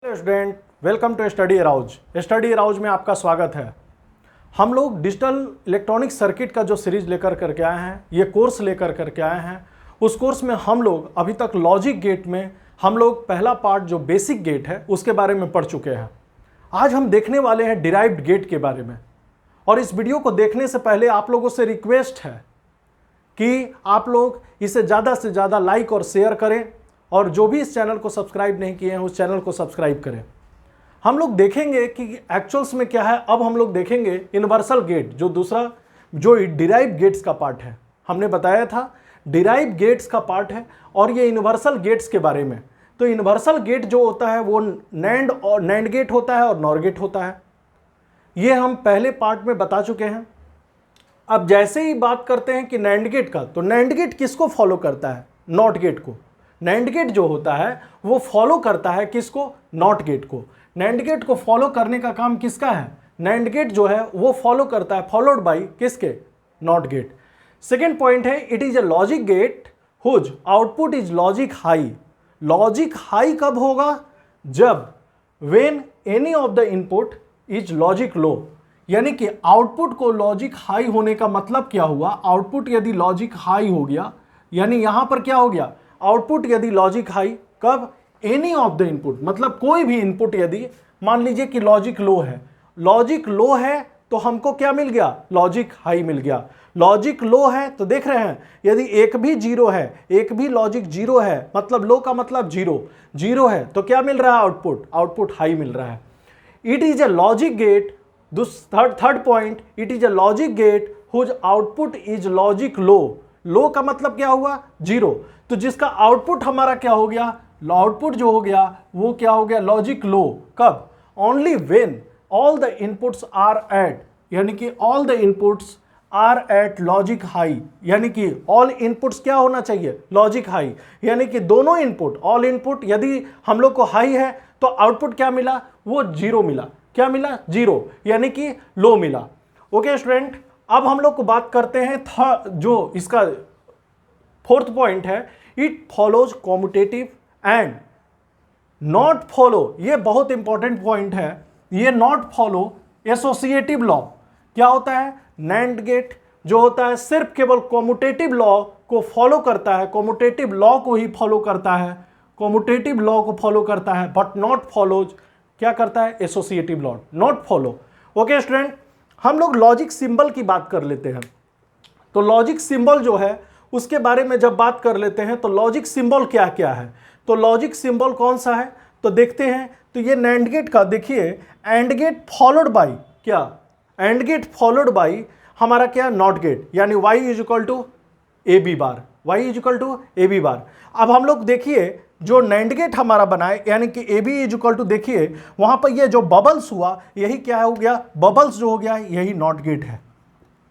Student, welcome to Study Arouse. Study Arouse में आपका स्वागत है। हम लोग डिजिटल इलेक्ट्रॉनिक सर्किट का जो सीरीज लेकर करके आए हैं, ये कोर्स लेकर करके आए हैं। उस कोर्स में हम लोग अभी तक लॉजिक गेट में हम लोग पहला पार्ट जो बेसिक गेट है उसके बारे में पढ़ चुके हैं। आज हम देखने वाले हैं डिराइव्ड गेट के बारे में। और इस वीडियो को देखने से पहले आप लोगों से रिक्वेस्ट है कि आप लोग इसे ज़्यादा से ज़्यादा लाइक और शेयर करें, और जो भी इस चैनल को सब्सक्राइब नहीं किए हैं उस चैनल को सब्सक्राइब करें। हम लोग देखेंगे कि एक्चुअल्स में क्या है। अब हम लोग देखेंगे यूनिवर्सल गेट, जो दूसरा जो डिराइव्ड गेट्स का पार्ट है। हमने बताया था डिराइव्ड गेट्स का पार्ट है और ये यूनिवर्सल गेट्स के बारे में। तो यूनिवर्सल गेट जो होता है वो नैंड गेट होता है और नॉर गेट होता है। ये हम पहले पार्ट में बता चुके हैं। अब जैसे ही बात करते हैं कि नैंड गेट का, तो नैंड गेट किसको फॉलो करता है? नॉट गेट को। नैंड गेट जो होता है वो फॉलो करता है किसको? नॉट गेट को। नैंड गेट को फॉलो करने का काम किसका है? नैंड गेट जो है वो फॉलो करता है, फॉलोड बाय किसके? NOT gate. सेकेंड पॉइंट है, it is a logic gate whose output is logic high. Logic high कब होगा? जब when any of the input is logic low. यानी कि आउटपुट को लॉजिक हाई होने का मतलब क्या हुआ? आउटपुट यदि लॉजिक हाई हो गया, यानी यहां पर क्या हो गया? आउटपुट यदि लॉजिक हाई, कब? एनी ऑफ द इनपुट, मतलब कोई भी इनपुट यदि मान लीजिए कि लॉजिक लो है। लॉजिक लो है तो हमको क्या मिल गया? लॉजिक हाई मिल गया। लॉजिक लो है तो देख रहे हैं, यदि एक भी जीरो है, एक भी लॉजिक जीरो है, मतलब लो का मतलब जीरो, जीरो है तो क्या मिल रहा है? आउटपुट, आउटपुट हाई मिल रहा है। It is a logic gate, third point, it is a logic gate whose output is logic low. Low का मतलब क्या हुआ? जीरो। तो जिसका आउटपुट हमारा क्या हो गया? आउटपुट जो हो गया वो क्या हो गया? Logic low. कब? Only when all the inputs are at, यानी कि all the inputs are at logic high. यानी कि ऑल इनपुट्स क्या होना चाहिए? Logic high. यानी कि दोनों इनपुट, ऑल इनपुट यदि हम लोग को हाई है तो आउटपुट क्या मिला? वो जीरो मिला। क्या मिला? जीरो, यानी कि लो मिला। ओके स्टूडेंट, अब हम लोग को बात करते हैं जो इसका फोर्थ पॉइंट है, it follows commutative and not follow. ये बहुत इंपॉर्टेंट पॉइंट है। ये नॉट फॉलो एसोसिएटिव लॉ। क्या होता है? नैंड गेट जो होता है सिर्फ केवल कॉम्यूटेटिव लॉ को फॉलो करता है, कॉम्यूटेटिव लॉ को ही फॉलो करता है, कॉम्यूटेटिव लॉ को फॉलो करता है, बट नॉट फॉलोज क्या करता है? Associative law, not follow. Okay student, हम लोग लॉजिक सिंबल की बात कर लेते हैं। तो लॉजिक सिंबल जो है उसके बारे में जब बात कर लेते हैं तो लॉजिक सिंबल क्या क्या है? तो लॉजिक सिंबल कौन सा है तो देखते हैं। तो ये नैंड गेट का देखिए, एंड गेट फॉलोड बाय क्या? एंड गेट फॉलोड बाय हमारा क्या? नॉट गेट, यानी y is equal to A B bar, y is equal to A B bar. अब हम लोग देखिए जो नैंड गेट हमारा बनाए, यानी कि A B is equal to, देखिए वहां पर ये जो बबल्स हुआ यही क्या हो गया? बबल्स जो हो गया यही नॉट गेट है।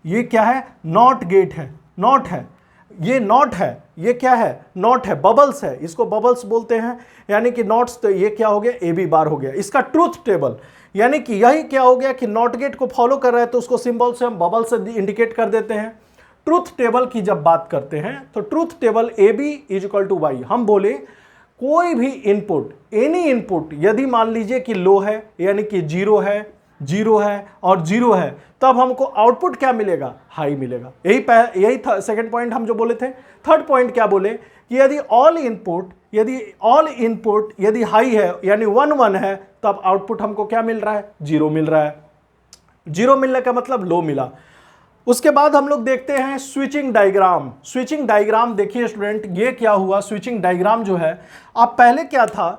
ये क्या है? नॉट गेट है, नॉट है, ये नॉट है, ये क्या है? नॉट है, बबल्स है, इसको बबल्स बोलते हैं। यानी कि नॉट्स, तो ये क्या हो गया? ए बी बार हो गया। इसका ट्रूथ टेबल, यानी कि यही क्या हो गया कि नॉट गेट को फॉलो कर रहा है तो उसको सिंबल से हम बबल से इंडिकेट कर देते हैं। ट्रूथ टेबल की जब बात करते हैं तो truth table A B is equal to Y. हम बोले कोई भी इनपुट, एनी इनपुट यदि मान लीजिए कि लो है, यानी कि जीरो है, जीरो है और जीरो है, तब हमको आउटपुट क्या मिलेगा? हाई मिलेगा। यही सेकंड पॉइंट हम जो बोले थे। थर्ड पॉइंट क्या बोले कि यदि ऑल इनपुट यदि हाई है, यानी 1 1 है, तब आउटपुट हमको क्या मिल रहा है? जीरो मिल रहा है। जीरो मिलने का मतलब लो मिला। उसके बाद हम लोग देखते हैं स्विचिंग डायग्राम। स्विचिंग डायग्राम देखिए स्टूडेंट, ये क्या हुआ? स्विचिंग डायग्राम जो है, अब पहले क्या था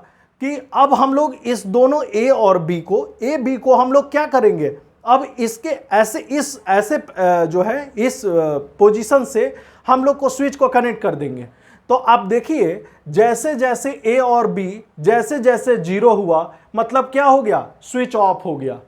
कि अब हम लोग इस दोनों ए और बी को हम लोग क्या करेंगे? अब इसके ऐसे जो है इस पोजीशन से हम लोग को स्विच को कनेक्ट कर देंगे। तो आप देखिए जैसे जैसे ए और बी जैसे जैसे जीरो हुआ, मतलब क्या हो गया? स्विच ऑफ हो गया।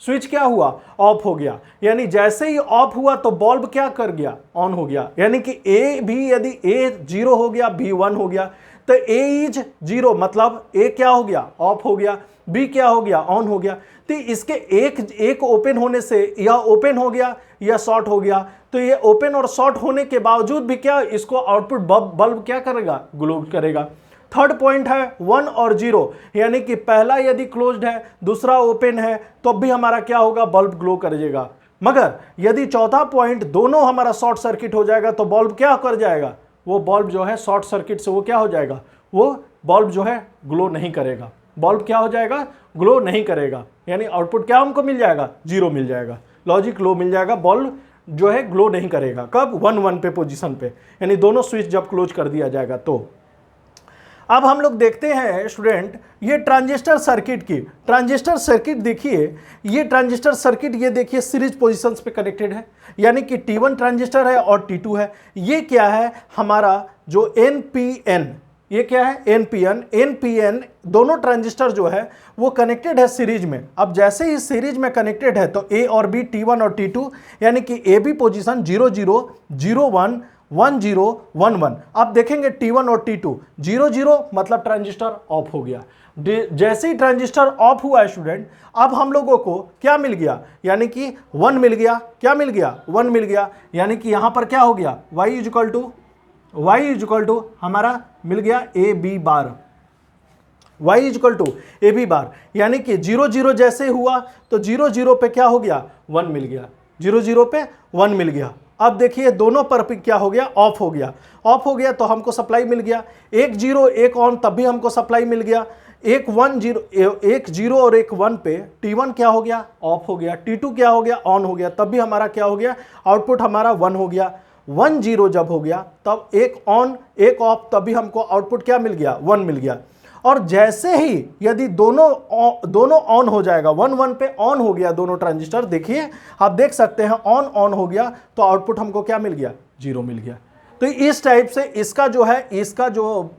स्विच क्या हुआ? ऑफ हो गया। यानी जैसे ही ऑफ हुआ तो बल्ब क्या कर गया? ऑन हो गया। यानी कि ए भी, यदि ए जीरो हो गया, बी 1 हो गया, तो ए इज जीरो, मतलब ए क्या हो गया? ऑफ हो गया। बी क्या हो गया? ऑन हो गया। तो इसके एक ओपन होने से या ओपन हो गया या शॉर्ट हो गया, तो ये ओपन और शॉर्ट होने के बावजूद भी क्या इसको आउटपुट बल्ब क्या करेगा? ग्लो करेगा। थर्ड पॉइंट है 1 और 0, यानी कि पहला यदि क्लोज्ड है दूसरा ओपन है तो भी हमारा क्या होगा, बल्ब ग्लो करेगा। मगर यदि चौथा पॉइंट दोनों हमारा शॉर्ट सर्किट हो जाएगा तो बल्ब क्या कर जाएगा, वो बल्ब जो है शॉर्ट सर्किट से वो क्या हो जाएगा, वो बल्ब जो है ग्लो नहीं करेगा। बल्ब क्या हो जाएगा, ग्लो नहीं करेगा, यानी आउटपुट क्या हमको मिल जाएगा, 0 मिल जाएगा, लॉजिक लो मिल जाएगा, बल्ब जो है ग्लो नहीं करेगा। कब, 1 1 पे पोजीशन पे, यानी दोनों स्विच जब क्लोज कर दिया जाएगा तो। अब हम लोग देखते हैं स्टूडेंट ये ट्रांजिस्टर सर्किट की, ट्रांजिस्टर सर्किट देखिए, ये ट्रांजिस्टर सर्किट ये देखिए सीरीज पोजीशंस पे कनेक्टेड है, यानी कि T1 ट्रांजिस्टर है और T2 है। ये क्या है हमारा जो NPN, ये क्या है NPN दोनों ट्रांजिस्टर जो है वो कनेक्टेड है सीरीज में। अब जैसे ही सीरीज में कनेक्टेड है तो A और B T1 और T2 यानी कि AB पोजीशन 0 0 0 1 1 0 1 1। अब देखेंगे T1 और T2 0 0 मतलब ट्रांजिस्टर ऑफ हो गया। जैसे ही ट्रांजिस्टर ऑफ हुआ है स्टूडेंट, अब हम लोगों को क्या मिल गया, यानी कि 1 मिल गया, क्या मिल गया, 1 मिल गया, यानी कि यहां पर क्या हो गया, y इक्वल टू हमारा मिल गया A B bar, y equal to A B bar, यानी कि 0 0 जैसे हुआ तो 0 0 पे क्या हो गया, 1 मिल गया, 0 0 पे 1 मिल गया। अब देखिए दोनों पर क्या हो गया, ऑफ हो गया, ऑफ हो गया तो हमको सप्लाई मिल गया, एक 0 एक ऑन तब भी हमको सप्लाई मिल गया, एक 0 और एक 1 पे T1 क्या हो गया, ऑफ हो गया, T2 क्या हो गया, ऑन हो गया, तब भी हमारा क्या हो गया, आउटपुट हमारा 1 हो गया। 1 0 जब हो गया तब एक ऑन एक ऑफ, तभी हमको आउटपुट क्या मिल गया, 1 मिल गया। और जैसे ही यदि दोनों ऑन हो जाएगा, 1 1 पे ऑन हो गया दोनों ट्रांजिस्टर, देखिए आप देख सकते हैं ऑन हो गया तो आउटपुट हमको क्या मिल गया, 0 मिल गया। तो इस टाइप से इसका जो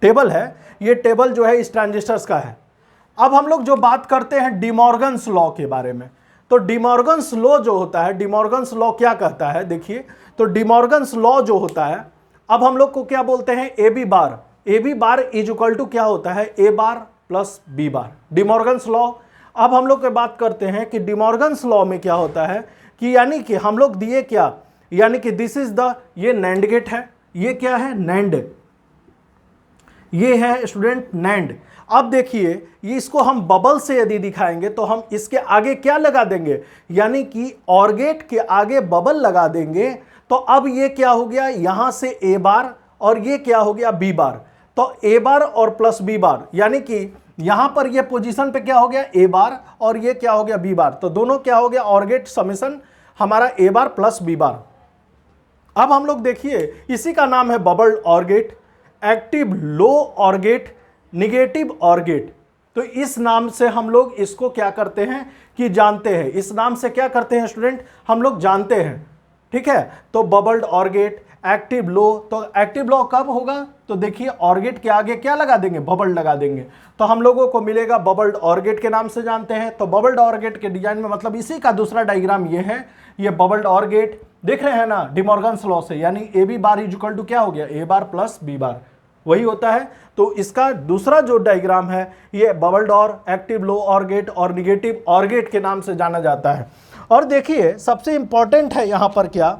टेबल है, ये टेबल जो है इस ट्रांजिस्टर्स का है। अब हम लोग जो बात करते हैं डिमॉर्गन्स लॉ के बारे में, तो डिमॉर्गन्स लॉ जो होता है, डिमॉर्गन्स लॉ क्या कहता है, देखिए तो डिमॉर्गन्स लॉ जो होता है, अब हम लोग को क्या बोलते हैं, A B bar is equal to क्या होता है, A bar plus B bar, De Morgan's law. अब हम लोग बात करते हैं कि डिमॉर्गन्स लॉ में क्या होता है कि यानी कि हम लोग दिए क्या, यानी कि दिस इज द, ये नैंड गेट है, ये क्या है, नैंड, ये है स्टूडेंट नैंड। अब देखिए ये इसको हम बबल से यदि दिखाएंगे तो हम इसके आगे क्या लगा देंगे, यानी कि ऑर गेट के आगे बबल लगा देंगे, तो अब ये क्या हो गया, यहां से ए बार और ये क्या हो गया, बी बार, तो ए बार और प्लस बी बार, यानी कि यहां पर ये पोजीशन पे क्या हो गया, ए बार और ये क्या हो गया, बी बार, तो दोनों क्या हो गया, ऑर गेट समेशन हमारा ए बार प्लस बी बार। अब हम लोग देखिए इसी का नाम है bubbled OR gate, active low OR gate, negative OR gate. तो इस नाम से हम लोग इसको क्या करते हैं कि जानते हैं, इस नाम से क्या करते हैं स्टूडेंट, हम लोग जानते हैं, ठीक है। तो bubbled OR gate, active low, तो एक्टिव लो कब होगा, तो देखिए ऑर गेट के आगे क्या लगा देंगे, बबल्ड लगा देंगे, तो हम लोगों को मिलेगा बबल्ड ऑर गेट के नाम से जानते हैं। तो बबल्ड ऑर गेट के डिजाइन में मतलब इसी का दूसरा डायग्राम ये है, ये बबल्ड ऑर गेट देख रहे हैं ना डिमॉर्गन्स लॉ से, यानी A B bar is equal to क्या हो गया, ए बार प्लस बी बार, वही होता है। तो इसका दूसरा जो डायग्राम है ये bubbled OR, active low OR gate और निगेटिव ऑर गेट के नाम से जाना जाता है। और देखिए सबसे इंपॉर्टेंट है यहां पर क्या,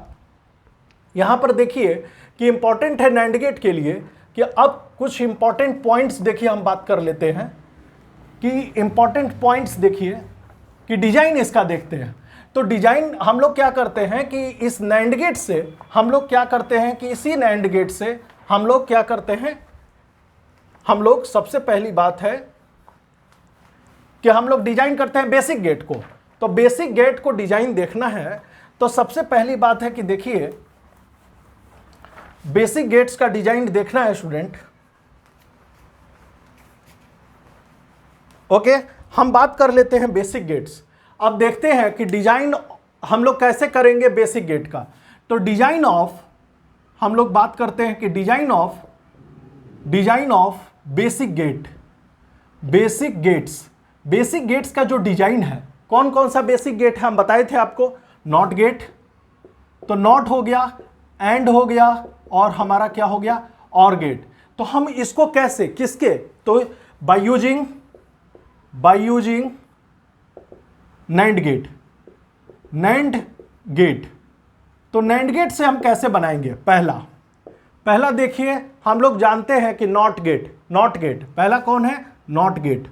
यहां पर देखिए कि इंपॉर्टेंट है नैंड गेट के लिए कि अब कुछ इंपॉर्टेंट पॉइंट्स देखिए हम बात कर लेते हैं कि इंपॉर्टेंट पॉइंट्स देखिए कि डिजाइन इसका देखते हैं। तो डिजाइन हम लोग क्या करते हैं कि इस नैंड गेट से हम लोग क्या करते हैं कि इसी नैंड गेट से हम लोग क्या करते हैं, हम लोग सबसे पहली बात है कि हम लोग डिजाइन करते हैं बेसिक गेट को। तो बेसिक गेट को डिजाइन देखना है तो सबसे पहली बात है कि देखिए बेसिक गेट्स का डिजाइन देखना है स्टूडेंट, ओके। हम बात कर लेते हैं बेसिक गेट्स। अब देखते हैं कि डिजाइन हम लोग कैसे करेंगे बेसिक गेट का। तो डिजाइन ऑफ, हम लोग बात करते हैं कि design of basic gate, basic gates का जो डिजाइन है, कौन कौन सा बेसिक गेट है हम बताए थे आपको, नॉट गेट, तो नॉट हो गया, एंड हो गया और हमारा क्या हो गया, और गेट। तो हम इसको कैसे, किसके, तो बाय यूजिंग नैंड गेट। तो नैंड गेट से हम कैसे बनाएंगे, पहला देखिए हम लोग जानते हैं कि नॉट गेट, नॉट गेट पहला कौन है, नॉट गेट।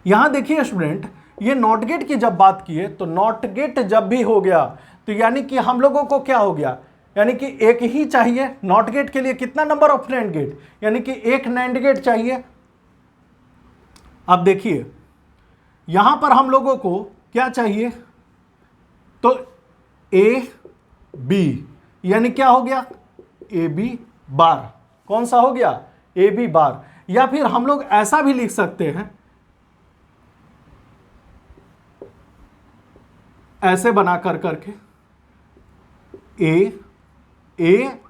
यहां देखिए स्टूडेंट, ये नॉट गेट की जब बात किए तो नॉट गेट जब भी हो गया तो यानी कि हम लोगों को क्या हो गया, यानी कि एक ही चाहिए। नॉट गेट के लिए कितना नंबर ऑफ नैंड गेट, यानी कि एक नैंड गेट चाहिए। अब देखिए यहां पर हम लोगों को क्या चाहिए, तो ए बी, यानी क्या हो गया, ए बी बार। कौन सा हो गया, ए बी बार। या फिर हम लोग ऐसा भी लिख सकते हैं, ऐसे बना कर करके ए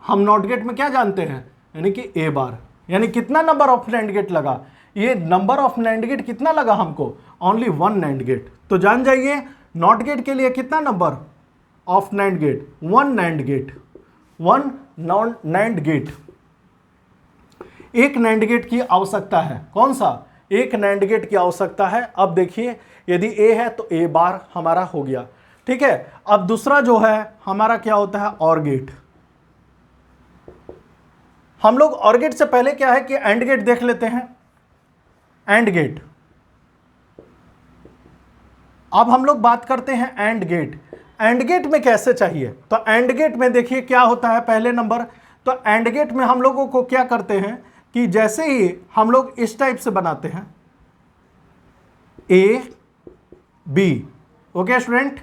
हम नॉट गेट में क्या जानते हैं, यानी कि ए बार। यानी कितना नंबर ऑफ नैंड गेट लगा, ये नंबर ऑफ नैंड गेट कितना लगा हमको, ओनली 1 नैंड गेट। तो जान जाइए नॉट गेट के लिए कितना number of NAND gate, 1 NAND gate, 1 NAND gate. एक नैंड गेट की आवश्यकता है, कौन सा, एक नैंड गेट की आवश्यकता है। अब देखिए यदि ए है तो ए बार हमारा हो गया, ठीक है। अब दूसरा जो है हमारा क्या होता है, और गेट। हम लोग और गेट से पहले क्या है कि एंड गेट देख लेते हैं, एंड गेट। अब हम लोग बात करते हैं एंड गेट। एंड गेट में कैसे चाहिए, तो एंड गेट में देखिए क्या होता है, पहले नंबर तो एंड गेट में हम लोगों को क्या करते हैं कि जैसे ही हम लोग इस टाइप से बनाते हैं, ए बी, ओके स्टूडेंट।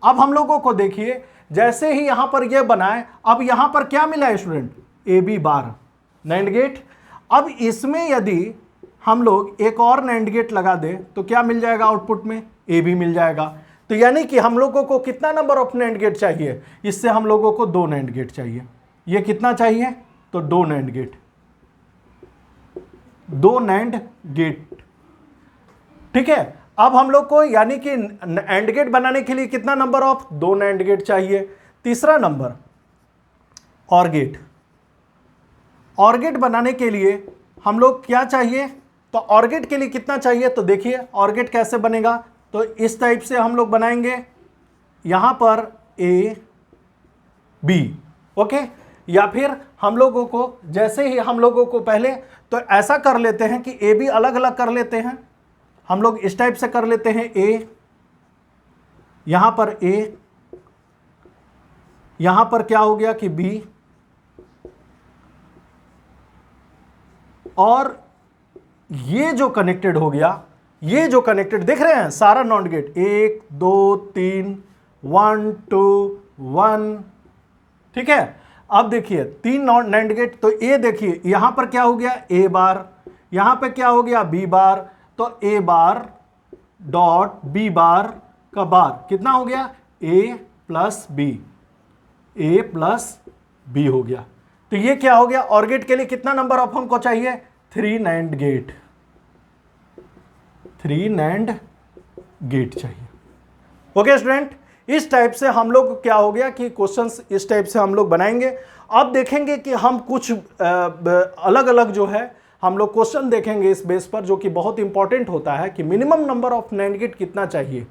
अब हम लोगों को देखिए जैसे ही यहां पर ये बनाए, अब यहां पर क्या मिला है student, A B bar, NAND gate. अब इसमें यदि हम लोग एक और नैंड गेट लगा दें तो क्या मिल जाएगा आउटपुट में, ए बी मिल जाएगा। तो यानी कि हम लोगों को कितना नंबर ऑफ नैंड गेट चाहिए, इससे हम लोगों को 2 नैंड गेट चाहिए। ये कितना चाहिए, तो 2 नैंड गेट, 2 नैंड गेट, ठीक है। अब हम लोग को यानी कि एंड गेट बनाने के लिए कितना नंबर ऑफ, 2 नैंड गेट चाहिए। तीसरा नंबर और गेट। और गेट बनाने के लिए हम लोग क्या चाहिए, तो और गेट के लिए कितना चाहिए, तो देखिए और गेट कैसे बनेगा, तो इस टाइप से हम लोग बनाएंगे, यहां पर ए बी, ओके। या फिर हम लोगों को जैसे ही हम लोगों को पहले तो ऐसा कर लेते हैं कि ए बी अलग अलग कर लेते हैं, हम लोग इस टाइप से कर लेते हैं, ए यहां पर ए, यहां पर क्या हो गया कि बी, और ये जो कनेक्टेड हो गया, ये जो कनेक्टेड देख रहे हैं सारा नॉट गेट, 1 2 3 1 2 1, ठीक है। अब देखिए 3 नॉट गेट, तो ये देखिए यहां पर क्या हो गया, ए बार, यहां पे क्या हो गया, बी बार। तो ए बार डॉट बी बार का बार कितना हो गया, ए प्लस बी, ए प्लस बी हो गया। तो ये क्या हो गया, और गेट के लिए कितना नंबर ऑफ हमको चाहिए, 3 नैंड गेट, 3 नैंड गेट चाहिए, ओके स्टूडेंट। इस टाइप से हम लोग क्या हो गया कि क्वेश्चंस इस टाइप से हम लोग बनाएंगे। अब देखेंगे कि हम कुछ अलग अलग जो है हम लोग क्वेश्चन देखेंगे इस बेस पर, जो कि बहुत इंपॉर्टेंट होता है कि minimum number of NAND gate कितना चाहिए,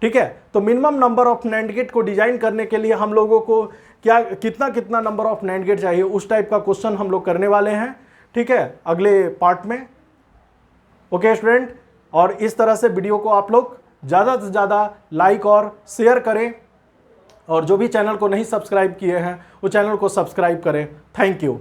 ठीक है। तो minimum number of NAND gate को डिजाइन करने के लिए हम लोगों को क्या कितना नंबर ऑफ नैंड गेट चाहिए, उस टाइप का क्वेश्चन हम लोग करने वाले हैं, ठीक है, अगले पार्ट में, ओके स्टूडेंट। और इस तरह से वीडियो को आप लोग ज़्यादा से ज़्यादा लाइक और शेयर करें, और जो भी चैनल को नहीं सब्सक्राइब किए हैं वो चैनल को सब्सक्राइब करें। Thank you.